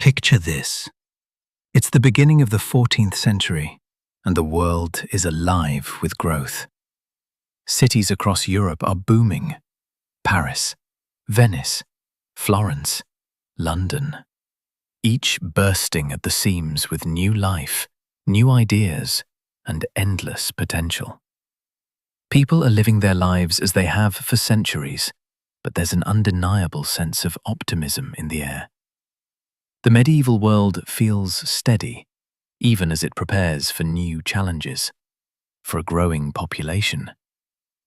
Picture this. It's the beginning of the 14th century, and the world is alive with growth. Cities across Europe are booming. Paris, Venice, Florence, London. Each bursting at the seams with new life, new ideas, and endless potential. People are living their lives as they have for centuries, but there's an undeniable sense of optimism in the air. The medieval world feels steady, even as it prepares for new challenges, for a growing population,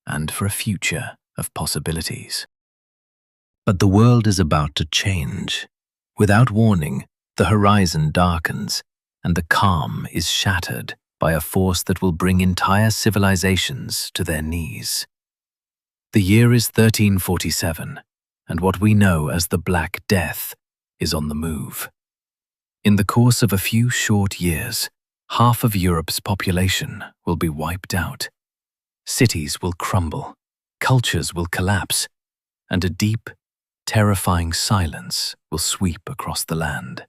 and for a future of possibilities. But the world is about to change. Without warning, the horizon darkens, and the calm is shattered by a force that will bring entire civilizations to their knees. The year is 1347, and what we know as the Black Death is on the move. In the course of a few short years, half of Europe's population will be wiped out. Cities will crumble, cultures will collapse, and a deep, terrifying silence will sweep across the land.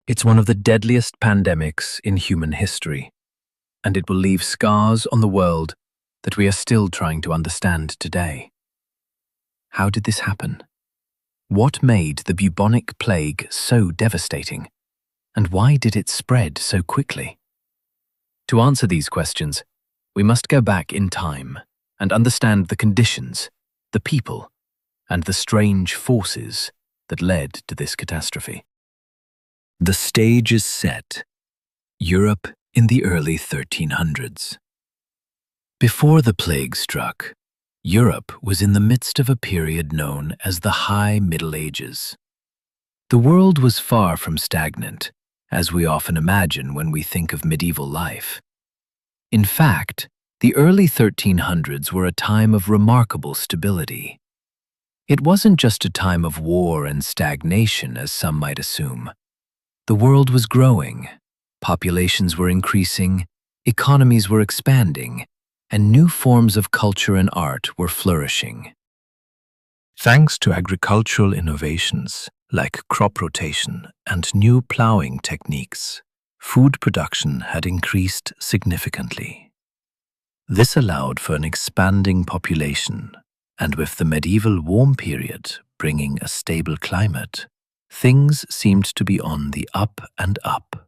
It's one of the deadliest pandemics in human history, and it will leave scars on the world that we are still trying to understand today. How did this happen? What made the bubonic plague so devastating, and why did it spread so quickly? To answer these questions, we must go back in time and understand the conditions, the people, and the strange forces that led to this catastrophe. The stage is set. Europe in the early 1300s. Before the plague struck, Europe was in the midst of a period known as the High Middle Ages. The world was far from stagnant, as we often imagine when we think of medieval life. In fact, the early 1300s were a time of remarkable stability. It wasn't just a time of war and stagnation, as some might assume. The world was growing, populations were increasing, economies were expanding, and new forms of culture and art were flourishing. Thanks to agricultural innovations like crop rotation and new plowing techniques, food production had increased significantly. This allowed for an expanding population, and with the medieval warm period bringing a stable climate, things seemed to be on the up and up.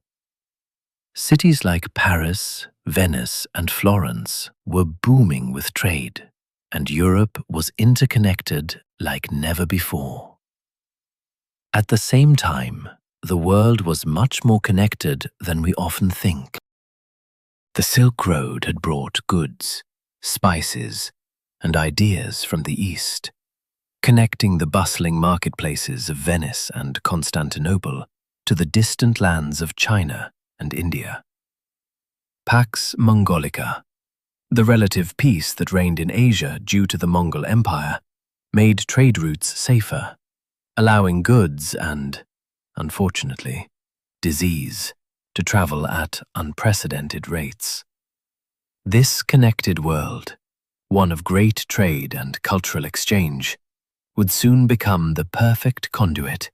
Cities like Paris, Venice, and Florence were booming with trade, and Europe was interconnected like never before. At the same time, the world was much more connected than we often think. The Silk Road had brought goods, spices, and ideas from the East, connecting the bustling marketplaces of Venice and Constantinople to the distant lands of China and India. Pax Mongolica, the relative peace that reigned in Asia due to the Mongol Empire, made trade routes safer, allowing goods and, unfortunately, disease to travel at unprecedented rates. This connected world, one of great trade and cultural exchange, would soon become the perfect conduit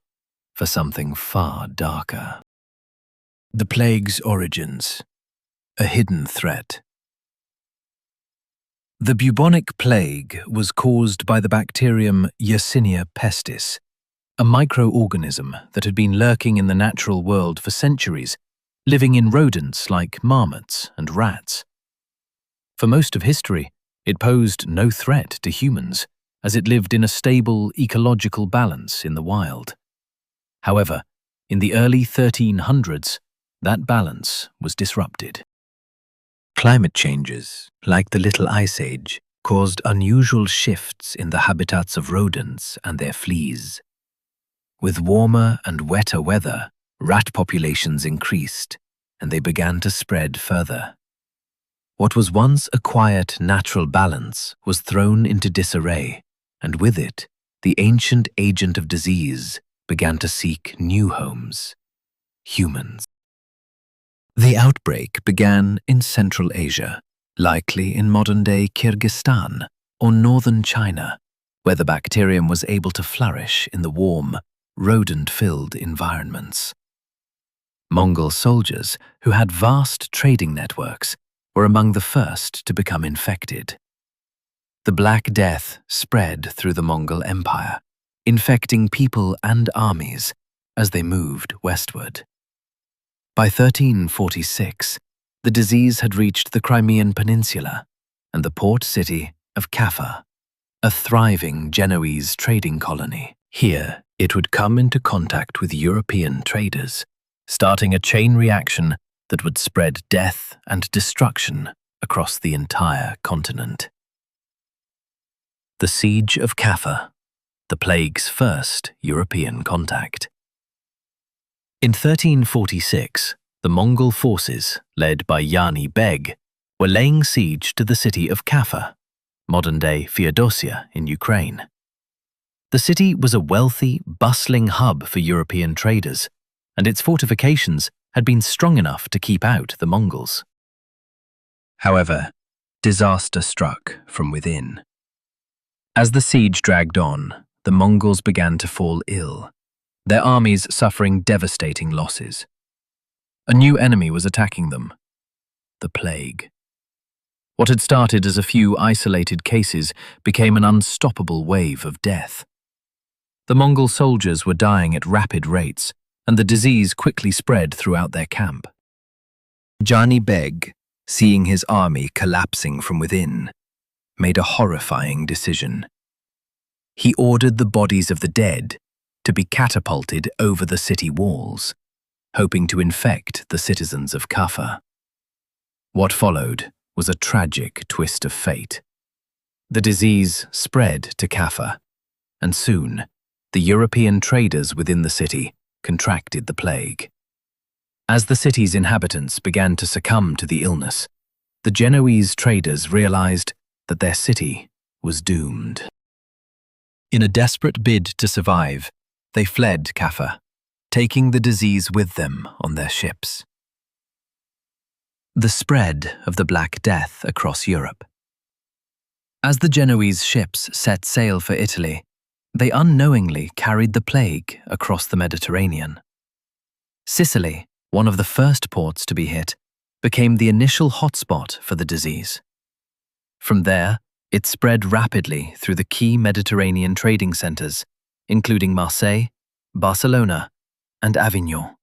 for something far darker. The plague's origins, a hidden threat. The bubonic plague was caused by the bacterium Yersinia pestis, a microorganism that had been lurking in the natural world for centuries, living in rodents like marmots and rats. For most of history, it posed no threat to humans, as it lived in a stable ecological balance in the wild. However, in the early 1300s, that balance was disrupted. Climate changes, like the Little Ice Age, caused unusual shifts in the habitats of rodents and their fleas. With warmer and wetter weather, rat populations increased, and they began to spread further. What was once a quiet, natural balance was thrown into disarray, and with it, the ancient agent of disease began to seek new homes: humans. The outbreak began in Central Asia, likely in modern-day Kyrgyzstan or northern China, where the bacterium was able to flourish in the warm, rodent-filled environments. Mongol soldiers, who had vast trading networks, were among the first to become infected. The Black Death spread through the Mongol Empire, infecting people and armies as they moved westward. By 1346, the disease had reached the Crimean Peninsula and the port city of Kaffa, a thriving Genoese trading colony. Here, it would come into contact with European traders, starting a chain reaction that would spread death and destruction across the entire continent. The Siege of Kaffa, the plague's first European contact. In 1346, the Mongol forces, led by Yani Beg, were laying siege to the city of Kaffa, modern-day Feodosia in Ukraine. The city was a wealthy, bustling hub for European traders, and its fortifications had been strong enough to keep out the Mongols. However, disaster struck from within. As the siege dragged on, the Mongols began to fall ill, their armies suffering devastating losses. A new enemy was attacking them: the plague. What had started as a few isolated cases became an unstoppable wave of death. The Mongol soldiers were dying at rapid rates, and the disease quickly spread throughout their camp. Yani Beg, seeing his army collapsing from within, made a horrifying decision. He ordered the bodies of the dead to be catapulted over the city walls, hoping to infect the citizens of Kaffa. What followed was a tragic twist of fate. The disease spread to Kaffa, and soon, the European traders within the city contracted the plague. As the city's inhabitants began to succumb to the illness, the Genoese traders realized that their city was doomed. In a desperate bid to survive, they fled Kaffa, taking the disease with them on their ships. The spread of the Black Death across Europe. As the Genoese ships set sail for Italy, they unknowingly carried the plague across the Mediterranean. Sicily, one of the first ports to be hit, became the initial hotspot for the disease. From there, it spread rapidly through the key Mediterranean trading centers, including Marseille, Barcelona, and Avignon.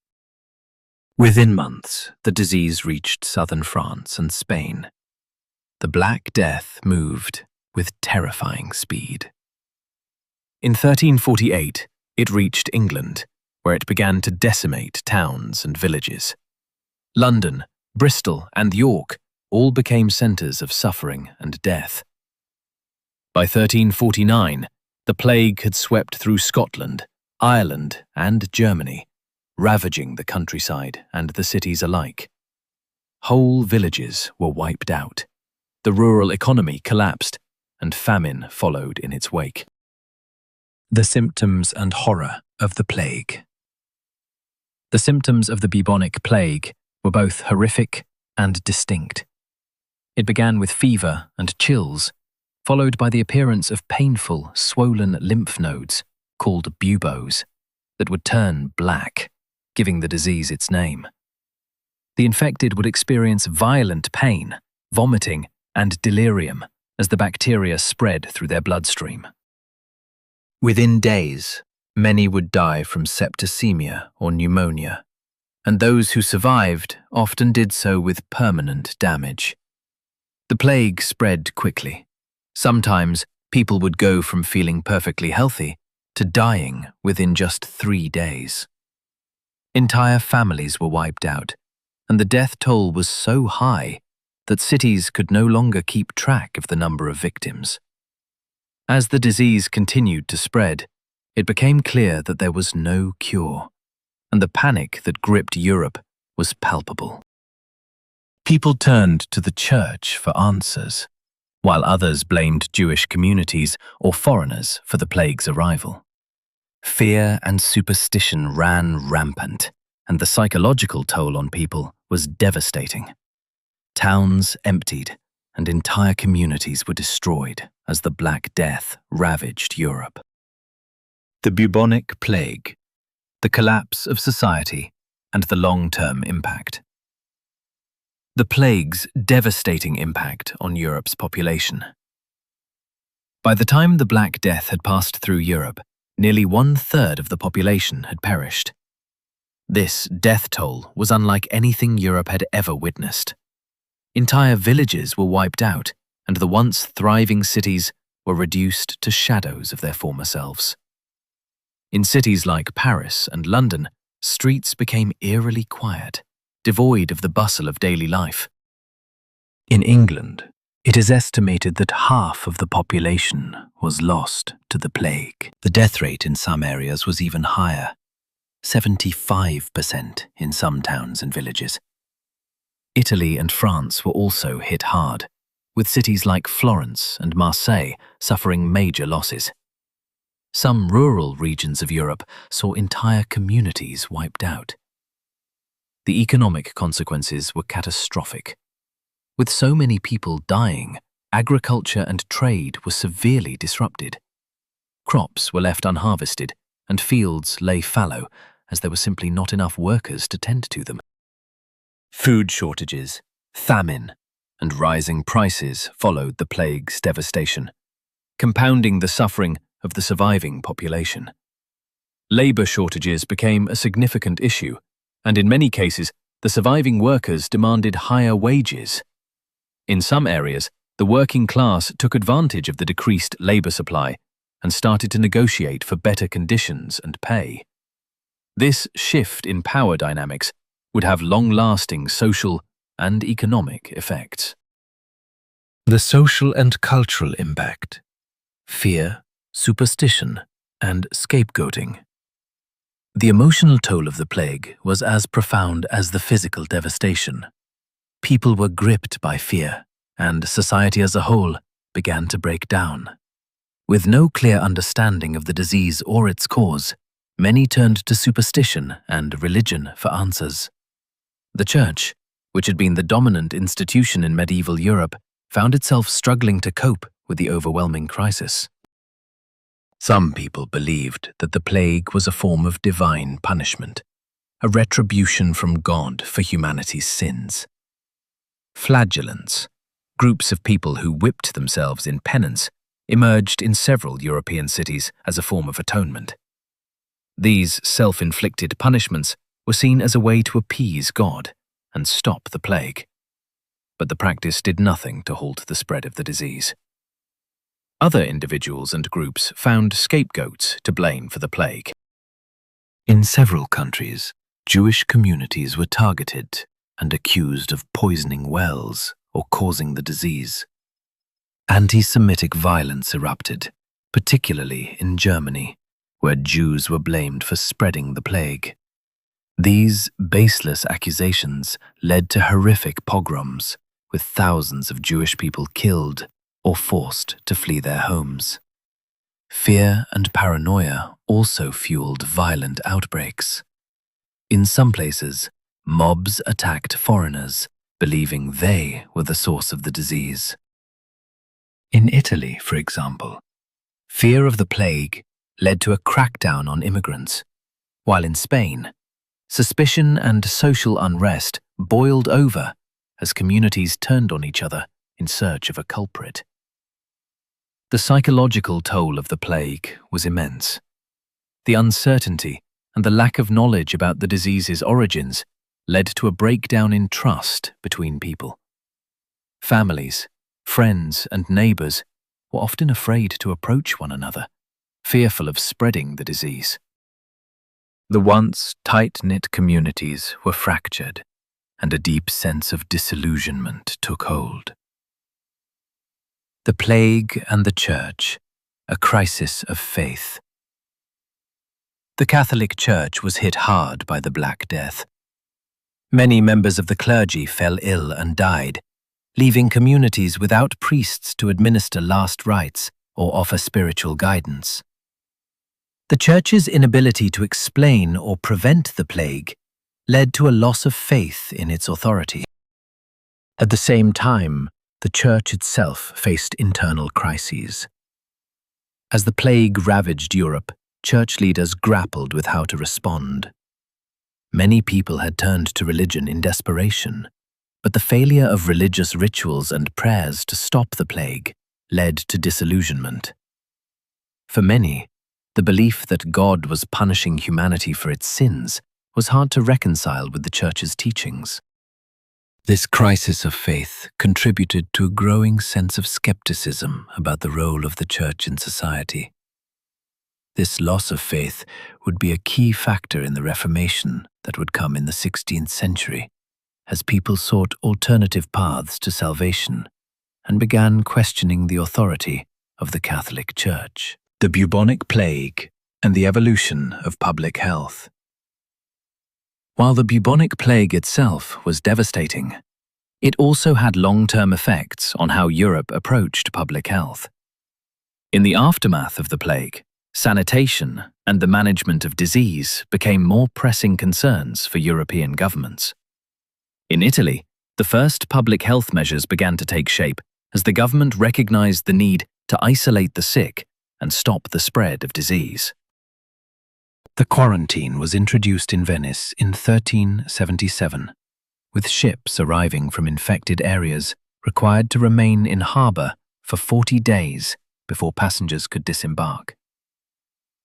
Within months, the disease reached southern France and Spain. The Black Death moved with terrifying speed. In 1348, it reached England, where it began to decimate towns and villages. London, Bristol, and York all became centers of suffering and death. By 1349, the plague had swept through Scotland, Ireland, and Germany, ravaging the countryside and the cities alike. Whole villages were wiped out, the rural economy collapsed, and famine followed in its wake. The symptoms and horror of the plague. The symptoms of the bubonic plague were both horrific and distinct. It began with fever and chills, followed by the appearance of painful, swollen lymph nodes, called buboes, that would turn black, giving the disease its name. The infected would experience violent pain, vomiting, and delirium as the bacteria spread through their bloodstream. Within days, many would die from septicemia or pneumonia, and those who survived often did so with permanent damage. The plague spread quickly. Sometimes people would go from feeling perfectly healthy to dying within just 3 days. Entire families were wiped out, and the death toll was so high that cities could no longer keep track of the number of victims. As the disease continued to spread, it became clear that there was no cure, and the panic that gripped Europe was palpable. People turned to the church for answers, while others blamed Jewish communities or foreigners for the plague's arrival. Fear and superstition ran rampant, and the psychological toll on people was devastating. Towns emptied, and entire communities were destroyed as the Black Death ravaged Europe. The bubonic plague the collapse of society, and the long-term impact. The plague's devastating impact on Europe's population. By the time the Black Death had passed through Europe, nearly 1/3 of the population had perished. This death toll was unlike anything Europe had ever witnessed. Entire villages were wiped out, and the once thriving cities were reduced to shadows of their former selves. In cities like Paris and London, streets became eerily quiet, devoid of the bustle of daily life. In England, it is estimated that half of the population was lost to the plague. The death rate in some areas was even higher, 75% in some towns and villages. Italy and France were also hit hard, with cities like Florence and Marseille suffering major losses. Some rural regions of Europe saw entire communities wiped out. The economic consequences were catastrophic. With so many people dying, agriculture and trade were severely disrupted. Crops were left unharvested, and fields lay fallow, as there were simply not enough workers to tend to them. Food shortages, famine, and rising prices followed the plague's devastation, compounding the suffering of the surviving population. Labor shortages became a significant issue, and in many cases, the surviving workers demanded higher wages. In some areas, the working class took advantage of the decreased labor supply and started to negotiate for better conditions and pay. This shift in power dynamics would have long-lasting social and economic effects. The social and cultural impact: fear, superstition, and scapegoating. The emotional toll of the plague was as profound as the physical devastation. People were gripped by fear, and society as a whole began to break down. With no clear understanding of the disease or its cause, many turned to superstition and religion for answers. The Church, which had been the dominant institution in medieval Europe, found itself struggling to cope with the overwhelming crisis. Some people believed that the plague was a form of divine punishment, a retribution from God for humanity's sins. Flagellants, groups of people who whipped themselves in penance, emerged in several European cities as a form of atonement. These self-inflicted punishments were seen as a way to appease God and stop the plague. But the practice did nothing to halt the spread of the disease. Other individuals and groups found scapegoats to blame for the plague. In several countries, Jewish communities were targeted and accused of poisoning wells or causing the disease. Anti-Semitic violence erupted, particularly in Germany, where Jews were blamed for spreading the plague. These baseless accusations led to horrific pogroms, with thousands of Jewish people killed or forced to flee their homes. Fear and paranoia also fueled violent outbreaks. In some places, mobs attacked foreigners, believing they were the source of the disease. In Italy, for example, fear of the plague led to a crackdown on immigrants, while in Spain, suspicion and social unrest boiled over as communities turned on each other in search of a culprit. The psychological toll of the plague was immense. The uncertainty and the lack of knowledge about the disease's origins led to a breakdown in trust between people. Families, friends, and neighbors were often afraid to approach one another, fearful of spreading the disease. The once tight-knit communities were fractured, and a deep sense of disillusionment took hold. The plague and the Church, a crisis of faith. The Catholic Church was hit hard by the Black Death. Many members of the clergy fell ill and died, leaving communities without priests to administer last rites or offer spiritual guidance. The Church's inability to explain or prevent the plague led to a loss of faith in its authority. At the same time, the Church itself faced internal crises. As the plague ravaged Europe, church leaders grappled with how to respond. Many people had turned to religion in desperation, but the failure of religious rituals and prayers to stop the plague led to disillusionment. For many, the belief that God was punishing humanity for its sins was hard to reconcile with the Church's teachings. This crisis of faith contributed to a growing sense of skepticism about the role of the Church in society. This loss of faith would be a key factor in the Reformation that would come in the 16th century, as people sought alternative paths to salvation and began questioning the authority of the Catholic Church. The bubonic plague and the evolution of public health. While the bubonic plague itself was devastating, it also had long-term effects on how Europe approached public health. In the aftermath of the plague, sanitation and the management of disease became more pressing concerns for European governments. In Italy, the first public health measures began to take shape as the government recognized the need to isolate the sick and stop the spread of disease. The quarantine was introduced in Venice in 1377, with ships arriving from infected areas required to remain in harbour for 40 days before passengers could disembark.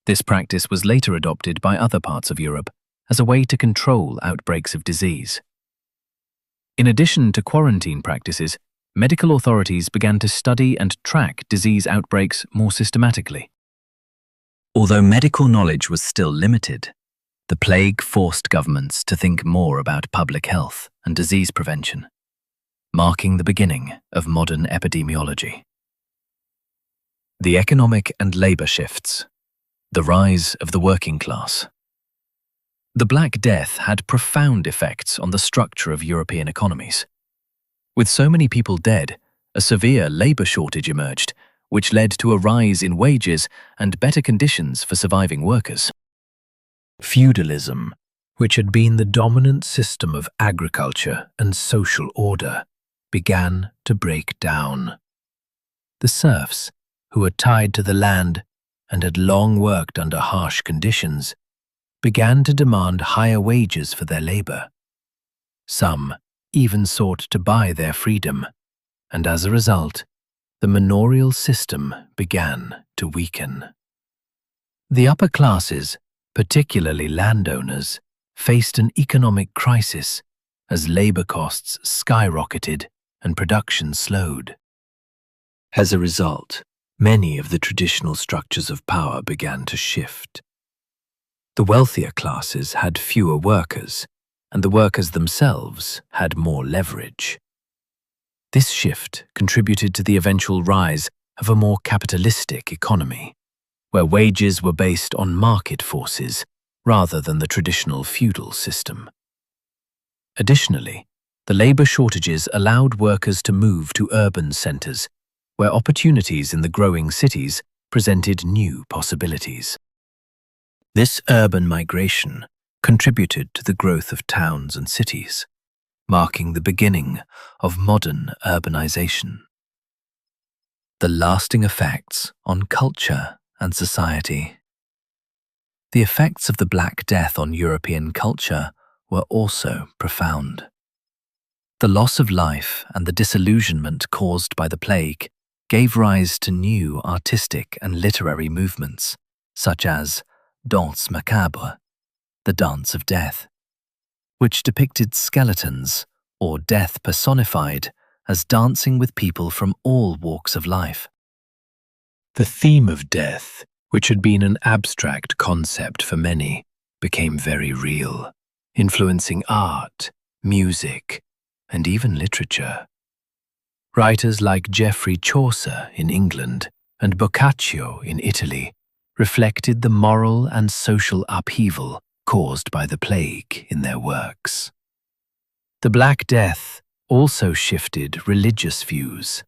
This practice was later adopted by other parts of Europe as a way to control outbreaks of disease. In addition to quarantine practices, medical authorities began to study and track disease outbreaks more systematically. Although medical knowledge was still limited, the plague forced governments to think more about public health and disease prevention, marking the beginning of modern epidemiology. The economic and labour shifts. The rise of the working class. The Black Death had profound effects on the structure of European economies. With so many people dead, a severe labour shortage emerged, which led to a rise in wages and better conditions for surviving workers. Feudalism, which had been the dominant system of agriculture and social order, began to break down. The serfs, who were tied to the land and had long worked under harsh conditions, began to demand higher wages for their labour. Some even sought to buy their freedom, and as a result, the manorial system began to weaken. The upper classes, particularly landowners, faced an economic crisis as labour costs skyrocketed and production slowed. As a result, many of the traditional structures of power began to shift. The wealthier classes had fewer workers, and the workers themselves had more leverage. This shift contributed to the eventual rise of a more capitalistic economy, where wages were based on market forces rather than the traditional feudal system. Additionally, the labour shortages allowed workers to move to urban centres, where opportunities in the growing cities presented new possibilities. This urban migration contributed to the growth of towns and cities, marking the beginning of modern urbanization. The lasting effects on culture and society. The effects of the Black Death on European culture were also profound. The loss of life and the disillusionment caused by the plague gave rise to new artistic and literary movements, such as Danse macabre, the dance of death, which depicted skeletons, or death personified, as dancing with people from all walks of life. The theme of death, which had been an abstract concept for many, became very real, influencing art, music, and even literature. Writers like Geoffrey Chaucer in England and Boccaccio in Italy reflected the moral and social upheaval caused by the plague in their works. The Black Death also shifted religious views.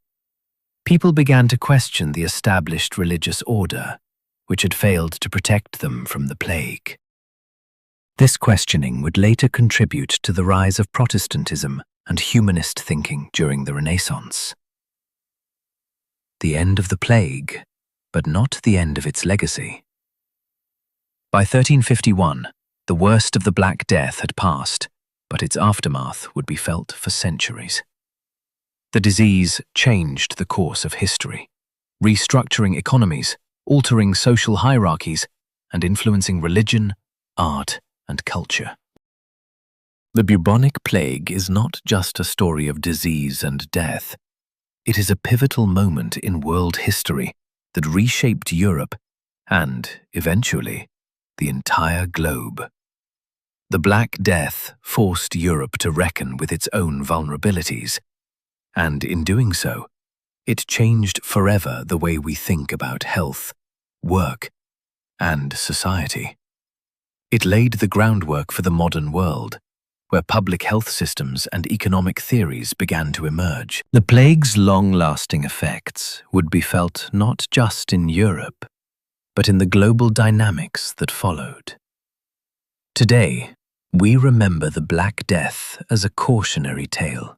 People began to question the established religious order, which had failed to protect them from the plague. This questioning would later contribute to the rise of Protestantism and humanist thinking during the Renaissance. The end of the plague, but not the end of its legacy. By 1351, the worst of the Black Death had passed, but its aftermath would be felt for centuries. The disease changed the course of history, restructuring economies, altering social hierarchies, and influencing religion, art, and culture. The bubonic plague is not just a story of disease and death. It is a pivotal moment in world history that reshaped Europe and, eventually, the entire globe. The Black Death forced Europe to reckon with its own vulnerabilities, and in doing so, it changed forever the way we think about health, work, and society. It laid the groundwork for the modern world, where public health systems and economic theories began to emerge. The plague's long-lasting effects would be felt not just in Europe, but in the global dynamics that followed. Today, we remember the Black Death as a cautionary tale,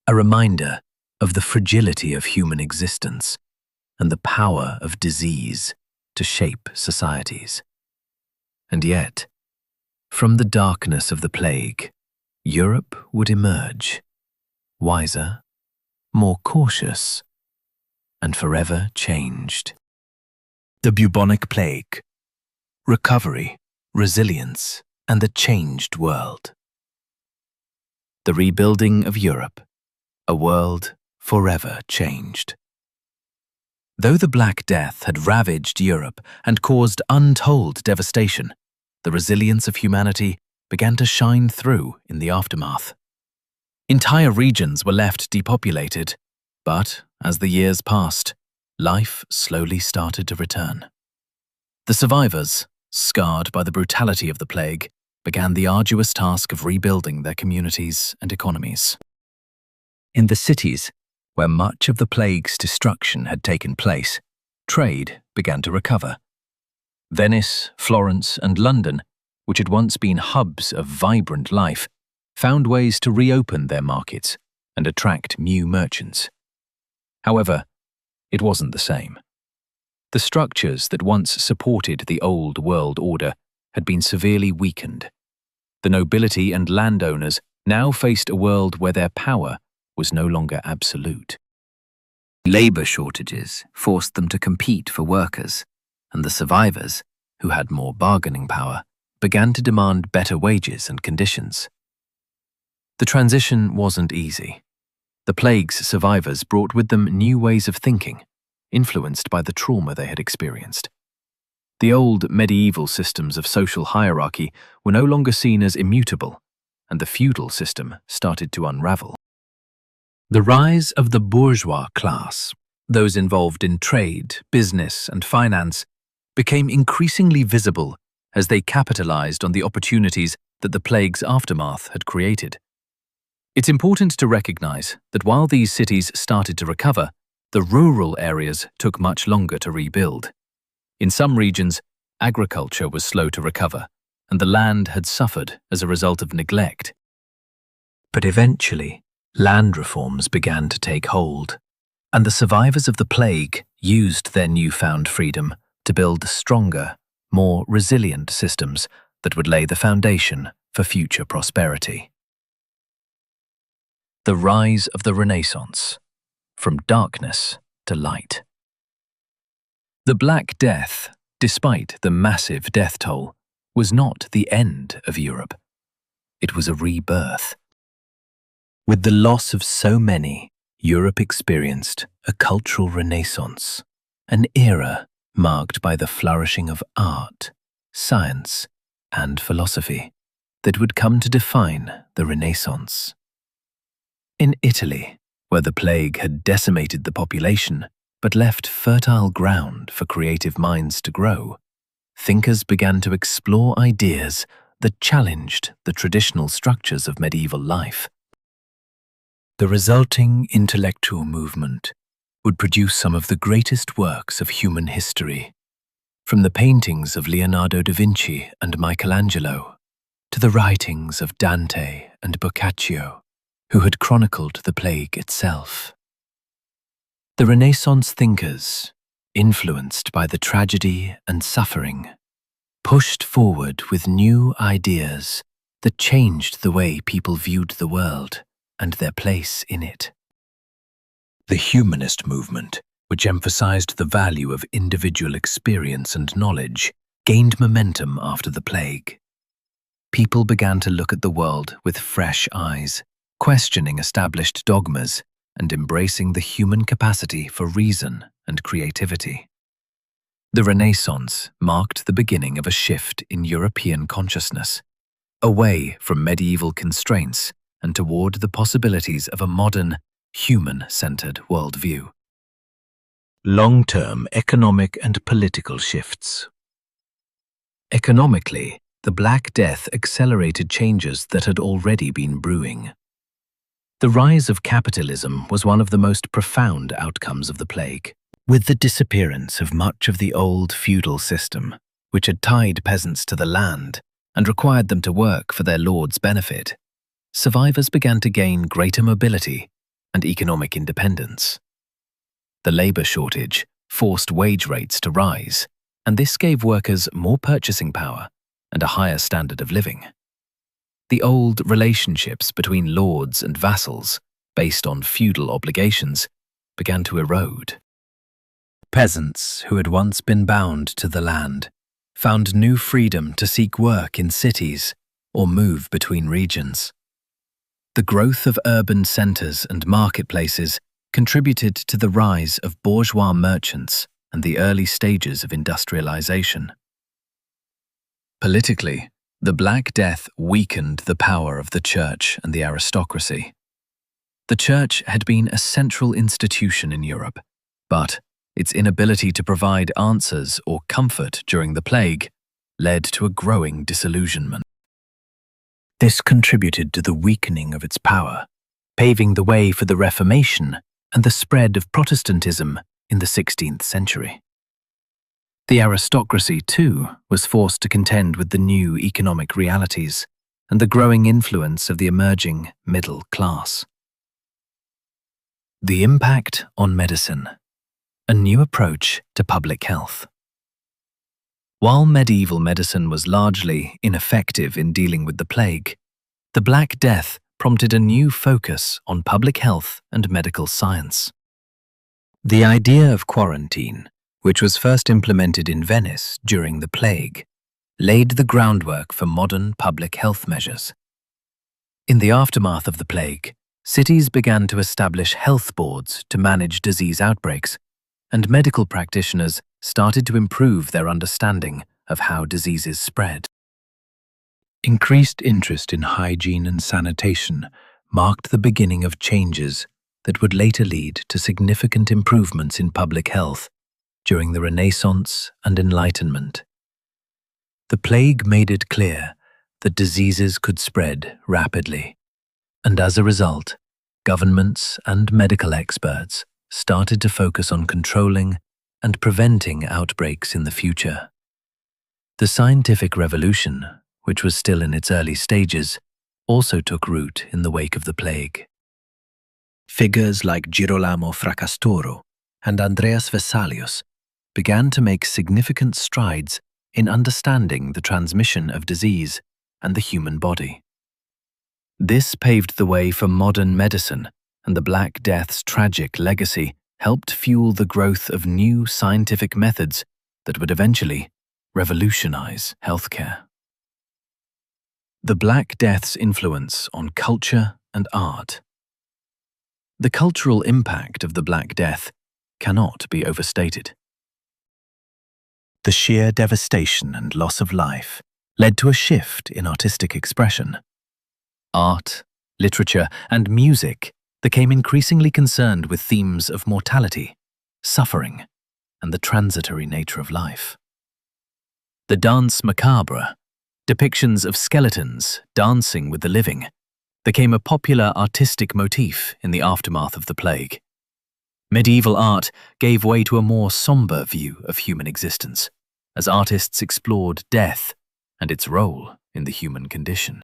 a reminder of the fragility of human existence and the power of disease to shape societies. And yet, from the darkness of the plague, Europe would emerge, wiser, more cautious, and forever changed. The bubonic plague, recovery, resilience, and the changed world. The rebuilding of Europe, a world forever changed. Though the Black Death had ravaged Europe and caused untold devastation, the resilience of humanity began to shine through in the aftermath. Entire regions were left depopulated, but as the years passed, life slowly started to return. The survivors, scarred by the brutality of the plague, began the arduous task of rebuilding their communities and economies. In the cities, where much of the plague's destruction had taken place, trade began to recover. Venice, Florence, and London, which had once been hubs of vibrant life, found ways to reopen their markets and attract new merchants. However, it wasn't the same. The structures that once supported the old world order had been severely weakened. The nobility and landowners now faced a world where their power was no longer absolute. Labor shortages forced them to compete for workers, and the survivors, who had more bargaining power, began to demand better wages and conditions. The transition wasn't easy. The plague's survivors brought with them new ways of thinking, influenced by the trauma they had experienced. The old medieval systems of social hierarchy were no longer seen as immutable, and the feudal system started to unravel. The rise of the bourgeois class, those involved in trade, business, and finance, became increasingly visible as they capitalized on the opportunities that the plague's aftermath had created. It's important to recognize that while these cities started to recover, the rural areas took much longer to rebuild. In some regions, agriculture was slow to recover, and the land had suffered as a result of neglect. But eventually, land reforms began to take hold, and the survivors of the plague used their newfound freedom to build stronger, more resilient systems that would lay the foundation for future prosperity. The rise of the Renaissance, from darkness to light. The Black Death, despite the massive death toll, was not the end of Europe. It was a rebirth. With the loss of so many, Europe experienced a cultural renaissance, an era marked by the flourishing of art, science, and philosophy that would come to define the Renaissance. In Italy, where the plague had decimated the population but left fertile ground for creative minds to grow, thinkers began to explore ideas that challenged the traditional structures of medieval life. The resulting intellectual movement would produce some of the greatest works of human history, from the paintings of Leonardo da Vinci and Michelangelo to the writings of Dante and Boccaccio, who had chronicled the plague itself. The Renaissance thinkers, influenced by the tragedy and suffering, pushed forward with new ideas that changed the way people viewed the world and their place in it. The humanist movement, which emphasized the value of individual experience and knowledge, gained momentum after the plague. People began to look at the world with fresh eyes, questioning established dogmas and embracing the human capacity for reason and creativity. The Renaissance marked the beginning of a shift in European consciousness, away from medieval constraints and toward the possibilities of a modern, human-centered worldview. Long-term economic and political shifts. Economically, the Black Death accelerated changes that had already been brewing. The rise of capitalism was one of the most profound outcomes of the plague. With the disappearance of much of the old feudal system, which had tied peasants to the land and required them to work for their lord's benefit, survivors began to gain greater mobility and economic independence. The labor shortage forced wage rates to rise, and this gave workers more purchasing power and a higher standard of living. The old relationships between lords and vassals, based on feudal obligations, began to erode. Peasants who had once been bound to the land found new freedom to seek work in cities or move between regions. The growth of urban centers and marketplaces contributed to the rise of bourgeois merchants and the early stages of industrialization. Politically, the Black Death weakened the power of the church and the aristocracy. The church had been a central institution in Europe, but its inability to provide answers or comfort during the plague led to a growing disillusionment. This contributed to the weakening of its power, paving the way for the Reformation and the spread of Protestantism in the 16th century. The aristocracy, too, was forced to contend with the new economic realities and the growing influence of the emerging middle class. The impact on medicine. A new approach to public health. While medieval medicine was largely ineffective in dealing with the plague, the Black Death prompted a new focus on public health and medical science. The idea of quarantine, which was first implemented in Venice during the plague, laid the groundwork for modern public health measures. In the aftermath of the plague, cities began to establish health boards to manage disease outbreaks, and medical practitioners started to improve their understanding of how diseases spread. Increased interest in hygiene and sanitation marked the beginning of changes that would later lead to significant improvements in public health during the Renaissance and Enlightenment. The plague made it clear that diseases could spread rapidly, and as a result, governments and medical experts started to focus on controlling and preventing outbreaks in the future. The scientific revolution, which was still in its early stages, also took root in the wake of the plague. Figures like Girolamo Fracastoro and Andreas Vesalius began to make significant strides in understanding the transmission of disease and the human body. This paved the way for modern medicine, and the Black Death's tragic legacy helped fuel the growth of new scientific methods that would eventually revolutionize healthcare. The Black Death's influence on culture and art. The cultural impact of the Black Death cannot be overstated. The sheer devastation and loss of life led to a shift in artistic expression. Art, literature, and music became increasingly concerned with themes of mortality, suffering, and the transitory nature of life. The danse macabre, depictions of skeletons dancing with the living, became a popular artistic motif in the aftermath of the plague. Medieval art gave way to a more somber view of human existence, as artists explored death and its role in the human condition.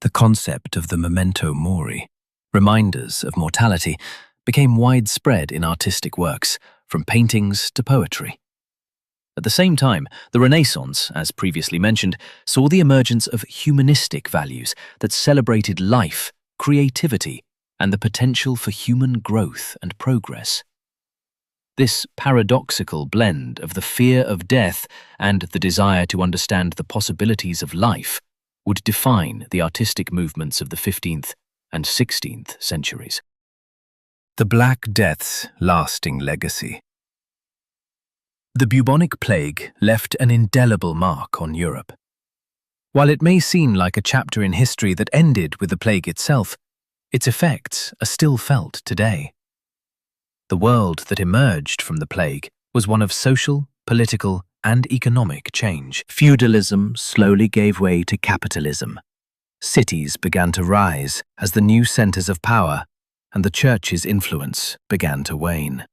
The concept of the memento mori, reminders of mortality, became widespread in artistic works, from paintings to poetry. At the same time, the Renaissance, as previously mentioned, saw the emergence of humanistic values that celebrated life, creativity, and the potential for human growth and progress. This paradoxical blend of the fear of death and the desire to understand the possibilities of life would define the artistic movements of the 15th and 16th centuries. The Black Death's lasting legacy. The bubonic plague left an indelible mark on Europe. While it may seem like a chapter in history that ended with the plague itself, its effects are still felt today. The world that emerged from the plague was one of social, political, and economic change. Feudalism slowly gave way to capitalism. Cities began to rise as the new centers of power, and the church's influence began to wane.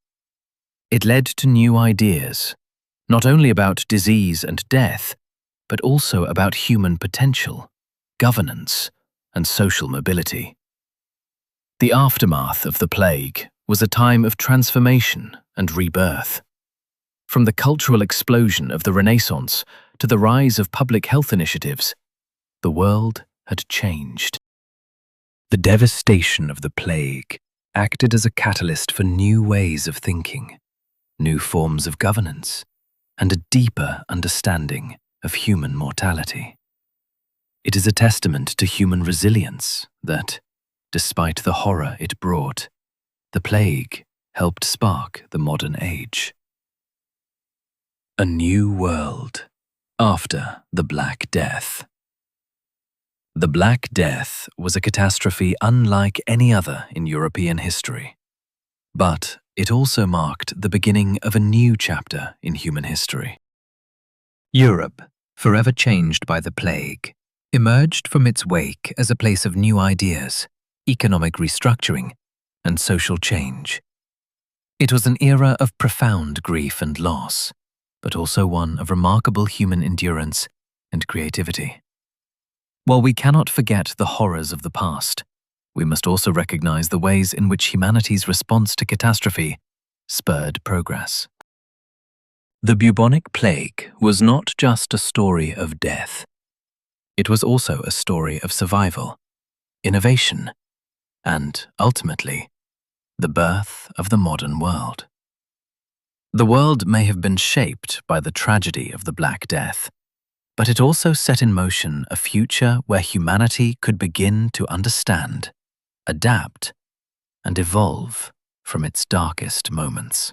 It led to new ideas, not only about disease and death, but also about human potential, governance, and social mobility. The aftermath of the plague was a time of transformation and rebirth. From the cultural explosion of the Renaissance to the rise of public health initiatives, the world had changed. The devastation of the plague acted as a catalyst for new ways of thinking, new forms of governance, and a deeper understanding of human mortality. It is a testament to human resilience that, despite the horror it brought, the plague helped spark the modern age. A new world after the Black Death. The Black Death was a catastrophe unlike any other in European history. But it also marked the beginning of a new chapter in human history. Europe, forever changed by the plague, emerged from its wake as a place of new ideas, economic restructuring, and social change. It was an era of profound grief and loss, but also one of remarkable human endurance and creativity. While we cannot forget the horrors of the past, we must also recognize the ways in which humanity's response to catastrophe spurred progress. The bubonic plague was not just a story of death. It was also a story of survival, innovation, and, ultimately, the birth of the modern world. The world may have been shaped by the tragedy of the Black Death, but it also set in motion a future where humanity could begin to understand, adapt, and evolve from its darkest moments.